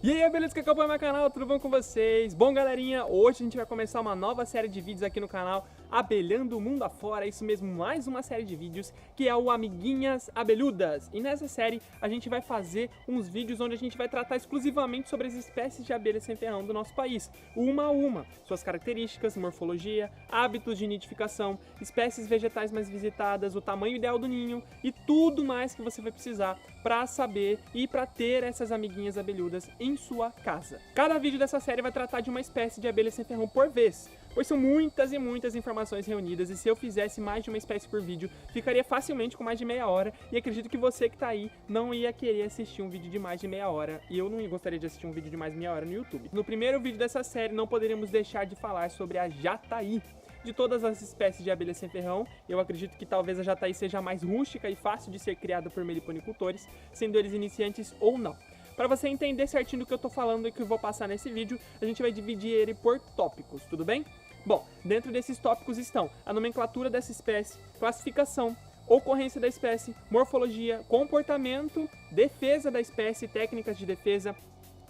E aí, beleza que acompanha meu canal, tudo bom com vocês? Bom, galerinha, hoje a gente vai começar uma nova série de vídeos aqui no canal, Abelhando o Mundo Afora, isso mesmo, mais uma série de vídeos, que é o Amiguinhas Abelhudas. E nessa série a gente vai fazer uns vídeos onde a gente vai tratar exclusivamente sobre as espécies de abelhas sem ferrão do nosso país, uma a uma, suas características, morfologia, hábitos de nidificação, espécies vegetais mais visitadas, o tamanho ideal do ninho e tudo mais que você vai precisar para saber e para ter essas amiguinhas abelhudas em sua casa. Cada vídeo dessa série vai tratar de uma espécie de abelha sem ferrão por vez, pois são muitas e muitas informações reunidas e se eu fizesse mais de uma espécie por vídeo, ficaria facilmente com mais de meia hora e acredito que você que tá aí não ia querer assistir um vídeo de mais de meia hora e eu não gostaria de assistir um vídeo de mais de meia hora no YouTube. No primeiro vídeo dessa série não poderíamos deixar de falar sobre a jataí. De todas as espécies de abelhas sem ferrão, eu acredito que talvez a jataí seja a mais rústica e fácil de ser criada por meliponicultores, sendo eles iniciantes ou não. Para você entender certinho do que eu tô falando e que eu vou passar nesse vídeo, a gente vai dividir ele por tópicos, tudo bem? Bom, dentro desses tópicos estão a nomenclatura dessa espécie, classificação, ocorrência da espécie, morfologia, comportamento, defesa da espécie, técnicas de defesa,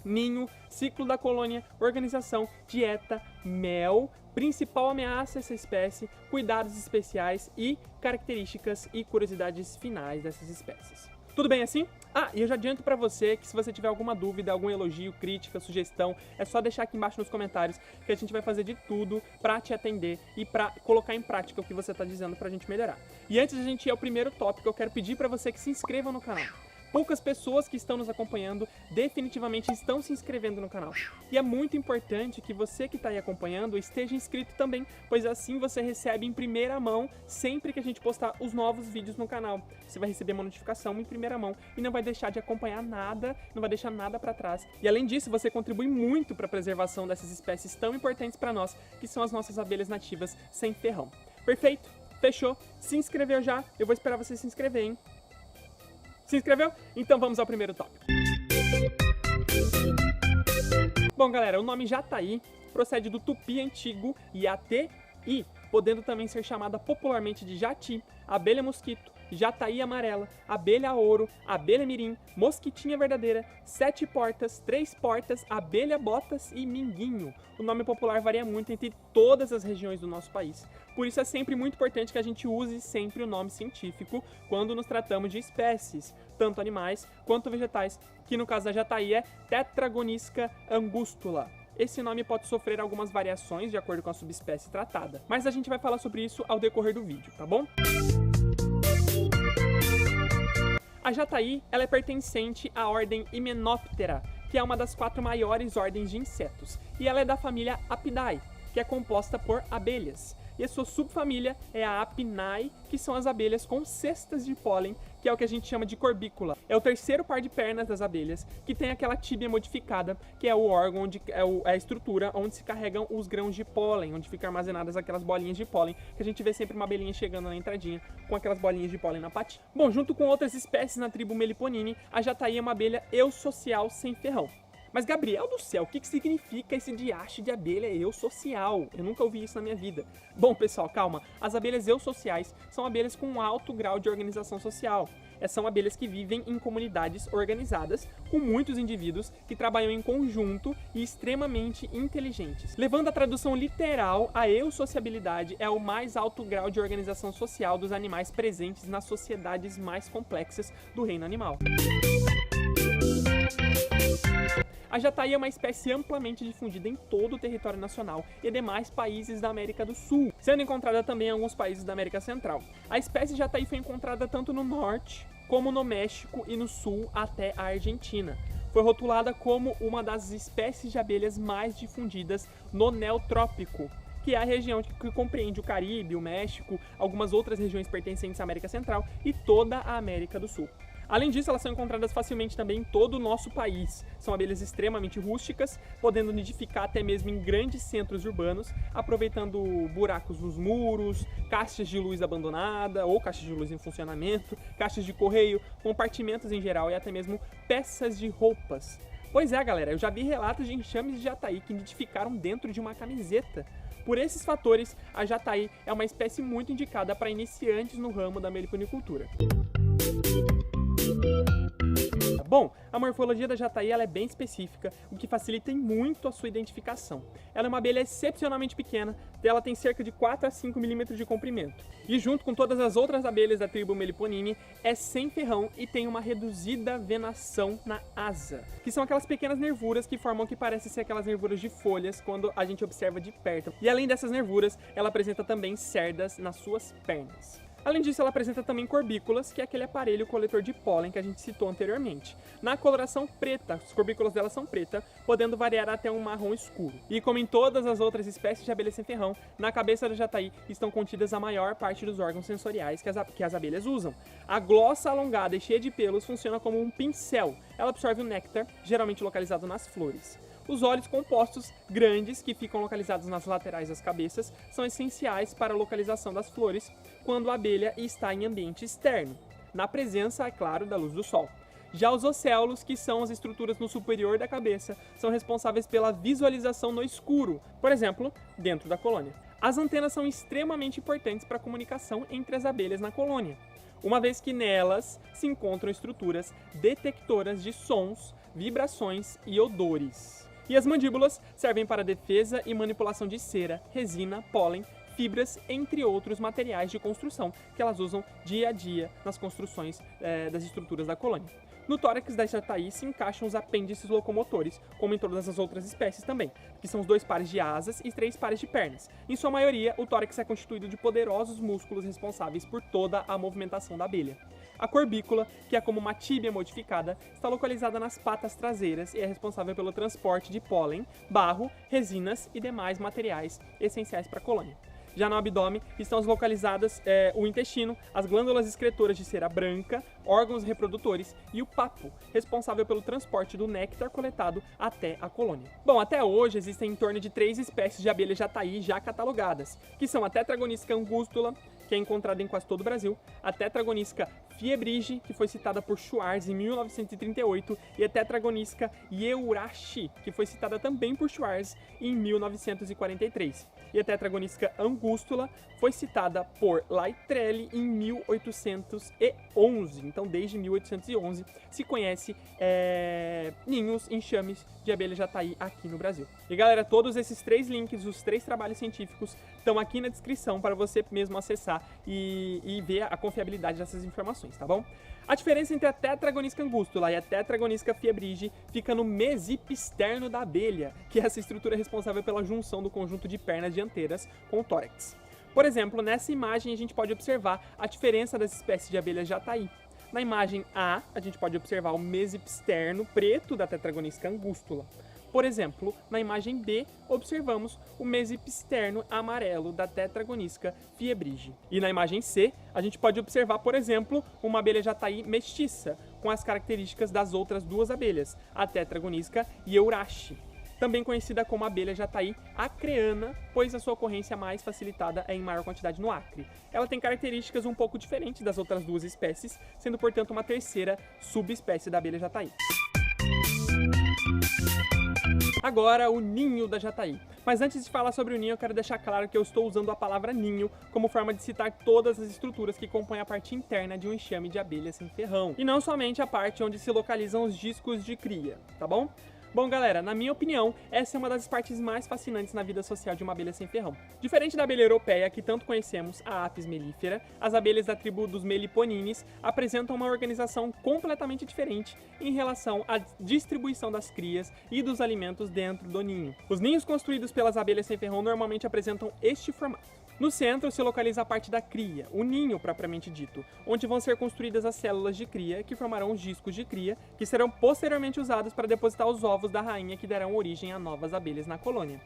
ninho, ciclo da colônia, organização, dieta, mel, principal ameaça a essa espécie, cuidados especiais e características e curiosidades finais dessas espécies. Tudo bem assim? Ah, e eu já adianto pra você que se você tiver alguma dúvida, algum elogio, crítica, sugestão, é só deixar aqui embaixo nos comentários que a gente vai fazer de tudo pra te atender e pra colocar em prática o que você tá dizendo pra gente melhorar. E antes de a gente ir ao primeiro tópico, eu quero pedir pra você que se inscreva no canal. Poucas pessoas que estão nos acompanhando definitivamente estão se inscrevendo no canal. E é muito importante que você que está aí acompanhando esteja inscrito também, pois assim você recebe em primeira mão sempre que a gente postar os novos vídeos no canal. Você vai receber uma notificação em primeira mão e não vai deixar de acompanhar nada, não vai deixar nada para trás. E além disso, você contribui muito para a preservação dessas espécies tão importantes para nós, que são as nossas abelhas nativas sem ferrão. Perfeito? Fechou? Se inscreveu já? Eu vou esperar você se inscrever, hein? Se inscreveu? Então vamos ao primeiro tópico. Bom, galera, o nome jataí procede do tupi antigo yatê, podendo também ser chamada popularmente de jati, abelha mosquito, jataí amarela, abelha ouro, abelha mirim, mosquitinha verdadeira, sete portas, três portas, abelha botas e minguinho. O nome popular varia muito entre todas as regiões do nosso país. Por isso é sempre muito importante que a gente use sempre o nome científico quando nos tratamos de espécies, tanto animais quanto vegetais, que no caso da jataí é Tetragonisca angustula. Esse nome pode sofrer algumas variações de acordo com a subespécie tratada, mas a gente vai falar sobre isso ao decorrer do vídeo, tá bom? A jataí ela é pertencente à ordem Hymenoptera, que é uma das 4 maiores ordens de insetos, e ela é da família Apidae, que é composta por abelhas. E a sua subfamília é a Apinae, que são as abelhas com cestas de pólen, que é o que a gente chama de corbícula. É o terceiro par de pernas das abelhas, que tem aquela tíbia modificada, que é o órgão, onde é a estrutura onde se carregam os grãos de pólen, onde ficam armazenadas aquelas bolinhas de pólen, que a gente vê sempre uma abelhinha chegando na entradinha com aquelas bolinhas de pólen na patinha. Bom, junto com outras espécies na tribo Meliponini, a jataí é uma abelha eusocial sem ferrão. Mas, Gabriel do céu, o que significa esse diacho de abelha eusocial? Eu nunca ouvi isso na minha vida. Bom, pessoal, calma. As abelhas eusociais são abelhas com um alto grau de organização social. São abelhas que vivem em comunidades organizadas, com muitos indivíduos que trabalham em conjunto e extremamente inteligentes. Levando a tradução literal, a eusociabilidade é o mais alto grau de organização social dos animais presentes nas sociedades mais complexas do reino animal. A jataí é uma espécie amplamente difundida em todo o território nacional e demais países da América do Sul, sendo encontrada também em alguns países da América Central. A espécie jataí foi encontrada tanto no norte como no México e no sul até a Argentina. Foi rotulada como uma das espécies de abelhas mais difundidas no Neotrópico, que é a região que compreende o Caribe, o México, algumas outras regiões pertencentes à América Central e toda a América do Sul. Além disso, elas são encontradas facilmente também em todo o nosso país. São abelhas extremamente rústicas, podendo nidificar até mesmo em grandes centros urbanos, aproveitando buracos nos muros, caixas de luz abandonada ou caixas de luz em funcionamento, caixas de correio, compartimentos em geral e até mesmo peças de roupas. Pois é, galera, eu já vi relatos de enxames de jataí que nidificaram dentro de uma camiseta. Por esses fatores, a jataí é uma espécie muito indicada para iniciantes no ramo da meliponicultura. Bom, a morfologia da jataí ela é bem específica, o que facilita muito a sua identificação. Ela é uma abelha excepcionalmente pequena, ela tem cerca de 4 a 5 milímetros de comprimento. E junto com todas as outras abelhas da tribo Meliponini, é sem ferrão e tem uma reduzida venação na asa, que são aquelas pequenas nervuras que formam o que parece ser aquelas nervuras de folhas quando a gente observa de perto. E além dessas nervuras, ela apresenta também cerdas nas suas pernas. Além disso, ela apresenta também corbículas, que é aquele aparelho coletor de pólen que a gente citou anteriormente. Na coloração preta, as corbículas dela são pretas, podendo variar até um marrom escuro. E como em todas as outras espécies de abelha sem ferrão, na cabeça da jataí estão contidas a maior parte dos órgãos sensoriais que as abelhas usam. A glossa alongada e cheia de pelos funciona como um pincel. Ela absorve o néctar, geralmente localizado nas flores. Os olhos compostos, grandes, que ficam localizados nas laterais das cabeças, são essenciais para a localização das flores quando a abelha está em ambiente externo, na presença, é claro, da luz do sol. Já os océolos, que são as estruturas no superior da cabeça, são responsáveis pela visualização no escuro, por exemplo, dentro da colônia. As antenas são extremamente importantes para a comunicação entre as abelhas na colônia, uma vez que nelas se encontram estruturas detectoras de sons, vibrações e odores. E as mandíbulas servem para defesa e manipulação de cera, resina, pólen, fibras, entre outros materiais de construção que elas usam dia a dia nas construções das estruturas da colônia. No tórax da jataí se encaixam os apêndices locomotores, como em todas as outras espécies também, que são os 2 pares de asas e 3 pares de pernas. Em sua maioria, o tórax é constituído de poderosos músculos responsáveis por toda a movimentação da abelha. A corbícula, que é como uma tíbia modificada, está localizada nas patas traseiras e é responsável pelo transporte de pólen, barro, resinas e demais materiais essenciais para a colônia. Já no abdômen estão localizadas o intestino, as glândulas excretoras de cera branca, órgãos reprodutores e o papo, responsável pelo transporte do néctar coletado até a colônia. Bom, até hoje existem em torno de 3 espécies de abelha jataí já catalogadas, que são a Tetragonisca angústula, que é encontrada em quase todo o Brasil, a Tetragonisca fiebrige, que foi citada por Schwarz em 1938, e a Tetragonisca Eurashi, que foi citada também por Schwarz em 1943. E a Tetragonisca angústula foi citada por Laitrelli em 1811. Então, desde 1811, se conhece ninhos, enxames de abelha jataí aqui no Brasil. E galera, todos esses 3 links, os 3 trabalhos científicos, estão aqui na descrição para você mesmo acessar e ver a confiabilidade dessas informações, tá bom? A diferença entre a Tetragonisca angústula e a Tetragonisca fiebrige fica no mesipsterno da abelha, que é essa estrutura responsável pela junção do conjunto de pernas dianteiras com o tórax. Por exemplo, nessa imagem a gente pode observar a diferença das espécies de abelha jataí. Na imagem A, a gente pode observar o mesipsterno preto da Tetragonisca angústula. Por exemplo, na imagem B, observamos o mesipsterno amarelo da Tetragonisca fiebrige. E na imagem C, a gente pode observar, por exemplo, uma abelha jataí mestiça, com as características das outras 2 abelhas, a Tetragonisca Eurashi, também conhecida como abelha jataí acreana, pois a sua ocorrência mais facilitada é em maior quantidade no Acre. Ela tem características um pouco diferentes das outras 2 espécies, sendo, portanto, uma terceira subespécie da abelha jataí. Agora, o ninho da jataí. Mas antes de falar sobre o ninho, eu quero deixar claro que eu estou usando a palavra ninho como forma de citar todas as estruturas que compõem a parte interna de um enxame de abelha sem ferrão, e não somente a parte onde se localizam os discos de cria, tá bom? Bom, galera, na minha opinião, essa é uma das partes mais fascinantes na vida social de uma abelha sem ferrão. Diferente da abelha europeia, que tanto conhecemos, a Apis mellifera, as abelhas da tribo dos Meliponinis apresentam uma organização completamente diferente em relação à distribuição das crias e dos alimentos dentro do ninho. Os ninhos construídos pelas abelhas sem ferrão normalmente apresentam este formato. No centro se localiza a parte da cria, o ninho propriamente dito, onde vão ser construídas as células de cria, que formarão os discos de cria, que serão posteriormente usados para depositar os ovos da rainha que darão origem a novas abelhas na colônia.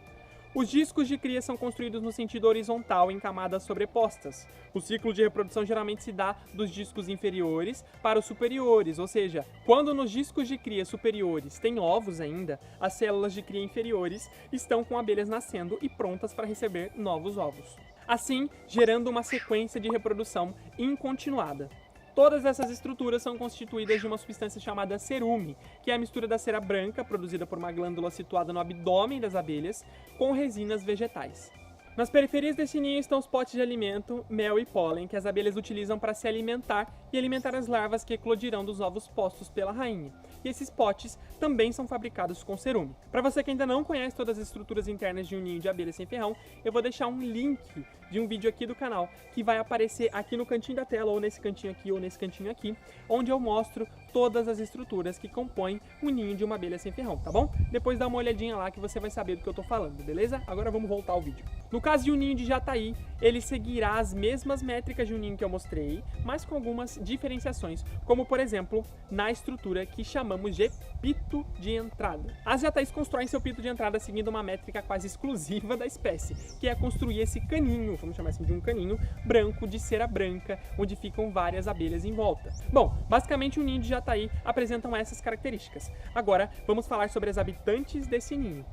Os discos de cria são construídos no sentido horizontal em camadas sobrepostas. O ciclo de reprodução geralmente se dá dos discos inferiores para os superiores, ou seja, quando nos discos de cria superiores tem ovos ainda, as células de cria inferiores estão com abelhas nascendo e prontas para receber novos ovos, assim gerando uma sequência de reprodução incontinuada. Todas essas estruturas são constituídas de uma substância chamada cerume, que é a mistura da cera branca, produzida por uma glândula situada no abdômen das abelhas, com resinas vegetais. Nas periferias desse ninho estão os potes de alimento, mel e pólen que as abelhas utilizam para se alimentar e alimentar as larvas que eclodirão dos ovos postos pela rainha. E esses potes também são fabricados com cerume. Para você que ainda não conhece todas as estruturas internas de um ninho de abelha sem ferrão, eu vou deixar um link de um vídeo aqui do canal que vai aparecer aqui no cantinho da tela, ou nesse cantinho aqui, ou nesse cantinho aqui, onde eu mostro todas as estruturas que compõem o ninho de uma abelha sem ferrão, tá bom? Depois dá uma olhadinha lá que você vai saber do que eu tô falando, beleza? Agora vamos voltar ao vídeo. No caso de um ninho de jataí, ele seguirá as mesmas métricas de um ninho que eu mostrei, mas com algumas diferenciações, como por exemplo, na estrutura que chamamos de pito de entrada. As jataís constroem seu pito de entrada seguindo uma métrica quase exclusiva da espécie, que é construir esse caninho, vamos chamar assim de um caninho, branco de cera branca, onde ficam várias abelhas em volta. Bom, basicamente um ninho de jataí apresentam essas características. Agora, vamos falar sobre as habitantes desse ninho.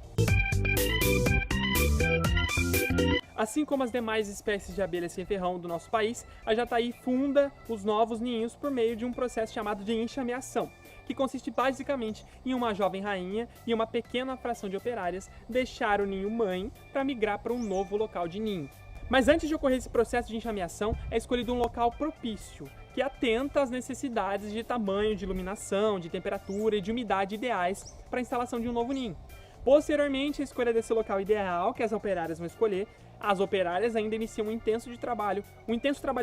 Assim como as demais espécies de abelhas sem ferrão do nosso país, a jataí funda os novos ninhos por meio de um processo chamado de enxameação, que consiste basicamente em uma jovem rainha e uma pequena fração de operárias deixar o ninho mãe para migrar para um novo local de ninho. Mas antes de ocorrer esse processo de enxameação, é escolhido um local propício, que atenta às necessidades de tamanho, de iluminação, de temperatura e de umidade ideais para a instalação de um novo ninho. Posteriormente, a escolha desse local ideal que as operárias vão escolher, as operárias ainda iniciam um intenso trabalho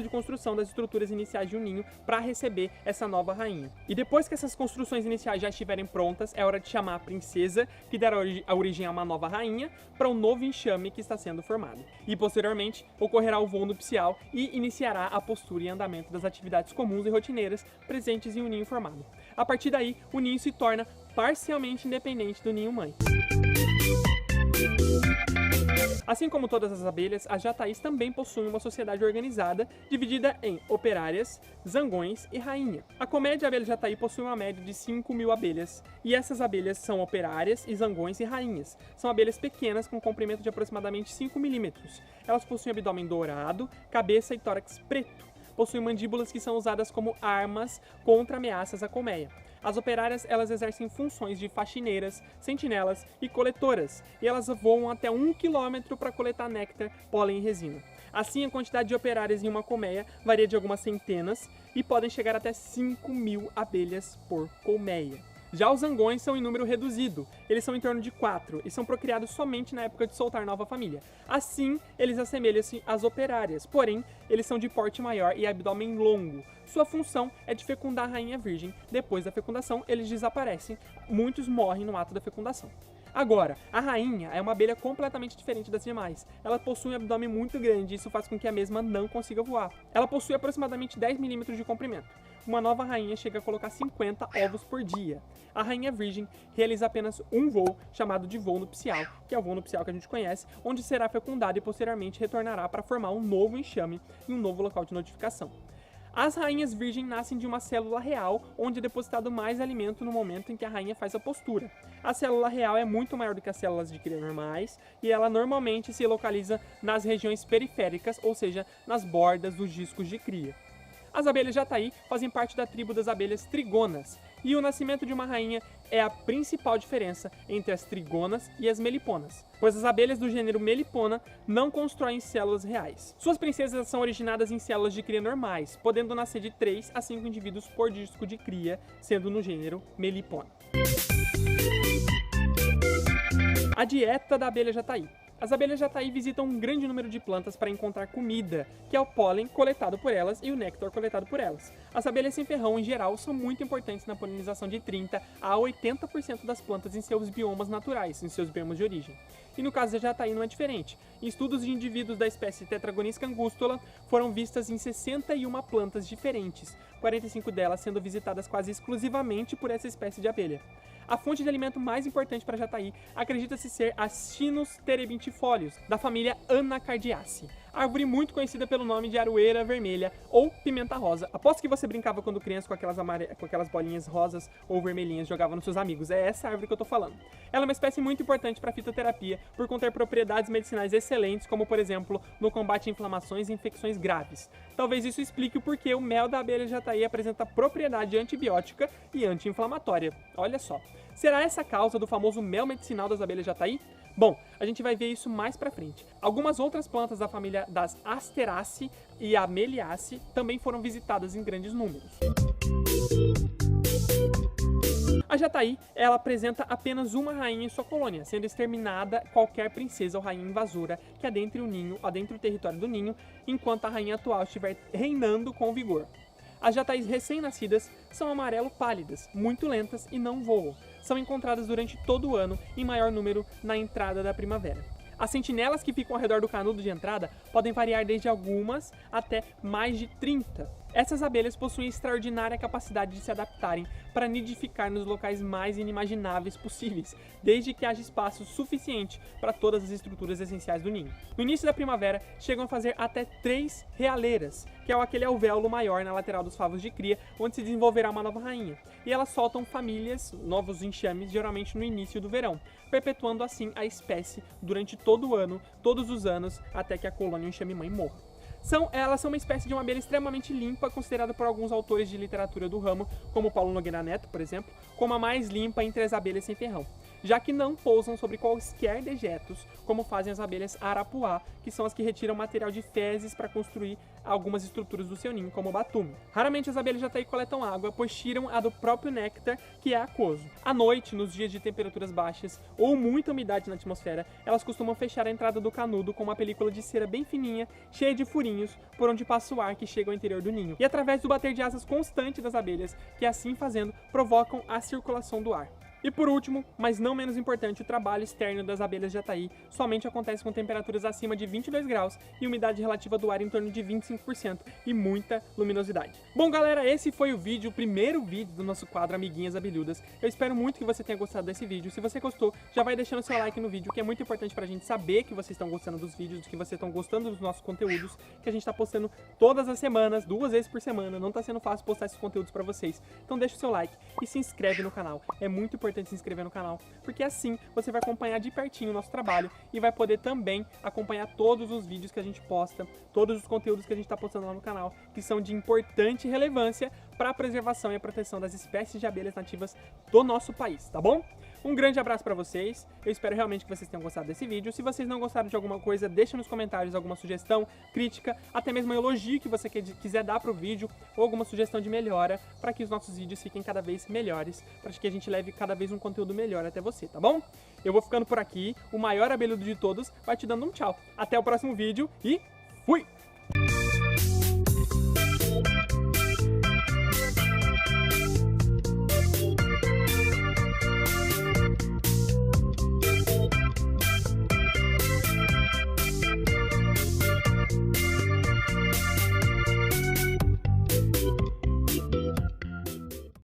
de construção das estruturas iniciais de um ninho para receber essa nova rainha. E depois que essas construções iniciais já estiverem prontas, é hora de chamar a princesa, que dará a origem a uma nova rainha, para um novo enxame que está sendo formado. E posteriormente, ocorrerá o voo nupcial e iniciará a postura e andamento das atividades comuns e rotineiras presentes em um ninho formado. A partir daí, o ninho se torna parcialmente independente do ninho mãe. Assim como todas as abelhas, as jataís também possuem uma sociedade organizada, dividida em operárias, zangões e rainha. A colmeia de abelha jataí possui uma média de 5.000 abelhas, e essas abelhas são operárias, e zangões e rainhas. São abelhas pequenas com comprimento de aproximadamente 5 milímetros. Elas possuem abdômen dourado, cabeça e tórax preto. Possuem mandíbulas que são usadas como armas contra ameaças à colmeia. As operárias, elas exercem funções de faxineiras, sentinelas e coletoras, e elas voam até 1 km para coletar néctar, pólen e resina. Assim, a quantidade de operárias em uma colmeia varia de algumas centenas e podem chegar até 5.000 abelhas por colmeia. Já os zangões são em número reduzido, eles são em torno de 4 e são procriados somente na época de soltar nova família. Assim, eles assemelham-se às operárias, porém, eles são de porte maior e abdômen longo. Sua função é de fecundar a rainha virgem. Depois da fecundação, eles desaparecem, muitos morrem no ato da fecundação. Agora, a rainha é uma abelha completamente diferente das demais. Ela possui um abdômen muito grande e isso faz com que a mesma não consiga voar. Ela possui aproximadamente 10 milímetros de comprimento. Uma nova rainha chega a colocar 50 ovos por dia. A rainha virgem realiza apenas um voo, chamado de voo nupcial, que é o voo nupcial que a gente conhece, onde será fecundada e posteriormente retornará para formar um novo enxame e um novo local de notificação. As rainhas virgens nascem de uma célula real, onde é depositado mais alimento no momento em que a rainha faz a postura. A célula real é muito maior do que as células de cria normais, e ela normalmente se localiza nas regiões periféricas, ou seja, nas bordas dos discos de cria. As abelhas jataí fazem parte da tribo das abelhas trigonas, e o nascimento de uma rainha é a principal diferença entre as trigonas e as meliponas, pois as abelhas do gênero melipona não constroem células reais. Suas princesas são originadas em células de cria normais, podendo nascer de 3 a 5 indivíduos por disco de cria, sendo no gênero melipona. A dieta da abelha jataí. As abelhas jataí visitam um grande número de plantas para encontrar comida, que é o pólen coletado por elas e o néctar coletado por elas. As abelhas sem ferrão, em geral, são muito importantes na polinização de 30 a 80% das plantas em seus biomas naturais, em seus biomas de origem. E no caso da jataí não é diferente. Estudos de indivíduos da espécie Tetragonisca angustula foram vistas em 61 plantas diferentes, 45 delas sendo visitadas quase exclusivamente por essa espécie de abelha. A fonte de alimento mais importante para a jataí acredita-se ser a Chinus terebintifolius, da família Anacardiaceae, árvore muito conhecida pelo nome de aroeira vermelha ou pimenta rosa. Aposto que você brincava quando criança com aquelas bolinhas rosas ou vermelhinhas, jogava nos seus amigos. É essa árvore que eu tô falando. Ela é uma espécie muito importante para a fitoterapia por conter propriedades medicinais excelentes, como por exemplo, no combate a inflamações e infecções graves. Talvez isso explique o porquê o mel da abelha jataí apresenta propriedade antibiótica e anti-inflamatória. Olha só. Será essa a causa do famoso mel medicinal das abelhas jataí? Bom, a gente vai ver isso mais pra frente. Algumas outras plantas da família das Asteraceae e a Meliaceae também foram visitadas em grandes números. A jataí, ela apresenta apenas uma rainha em sua colônia, sendo exterminada qualquer princesa ou rainha invasora que adentre o território do ninho, enquanto a rainha atual estiver reinando com vigor. As jataís recém-nascidas são amarelo pálidas, muito lentas e não voam. São encontradas durante todo o ano, em maior número na entrada da primavera. As sentinelas que ficam ao redor do canudo de entrada podem variar desde algumas até mais de 30. Essas abelhas possuem extraordinária capacidade de se adaptarem para nidificar nos locais mais inimagináveis possíveis, desde que haja espaço suficiente para todas as estruturas essenciais do ninho. No início da primavera, chegam a fazer até 3 realeiras, que é aquele alvéolo maior na lateral dos favos de cria, onde se desenvolverá uma nova rainha. E elas soltam famílias, novos enxames, geralmente no início do verão, perpetuando assim a espécie durante todo o ano, todos os anos, até que a colônia enxame-mãe morra. Elas são uma espécie de uma abelha extremamente limpa, considerada por alguns autores de literatura do ramo, como Paulo Nogueira Neto, por exemplo, como a mais limpa entre as abelhas sem ferrão, já que não pousam sobre quaisquer dejetos, como fazem as abelhas arapuá, que são as que retiram material de fezes para construir algumas estruturas do seu ninho, como o batume. Raramente as abelhas jataí coletam água, pois tiram a do próprio néctar, que é aquoso. À noite, nos dias de temperaturas baixas ou muita umidade na atmosfera, elas costumam fechar a entrada do canudo com uma película de cera bem fininha, cheia de furinhos, por onde passa o ar que chega ao interior do ninho. E através do bater de asas constante das abelhas, que assim fazendo, provocam a circulação do ar. E por último, mas não menos importante, o trabalho externo das abelhas jataí somente acontece com temperaturas acima de 22 graus e umidade relativa do ar em torno de 25% e muita luminosidade. Bom galera, esse foi o primeiro vídeo do nosso quadro Amiguinhas Abelhudas. Eu espero muito que você tenha gostado desse vídeo. Se você gostou, já vai deixando seu like no vídeo, que é muito importante pra gente saber que vocês estão gostando dos vídeos, que vocês estão gostando dos nossos conteúdos, que a gente tá postando todas as semanas, 2 vezes por semana. Não tá sendo fácil postar esses conteúdos pra vocês. Então deixa o seu like e se inscreve no canal. É muito importante se inscrever no canal, porque assim você vai acompanhar de pertinho o nosso trabalho e vai poder também acompanhar todos os vídeos que a gente posta, todos os conteúdos que a gente está postando lá no canal, que são de importante relevância para a preservação e a proteção das espécies de abelhas nativas do nosso país, tá bom? Um grande abraço pra vocês, eu espero realmente que vocês tenham gostado desse vídeo. Se vocês não gostaram de alguma coisa, deixa nos comentários alguma sugestão, crítica, até mesmo um elogio que você quiser dar pro vídeo, ou alguma sugestão de melhora, para que os nossos vídeos fiquem cada vez melhores, para que a gente leve cada vez um conteúdo melhor até você, tá bom? Eu vou ficando por aqui, o maior abelhudo de todos vai te dando um tchau. Até o próximo vídeo e fui!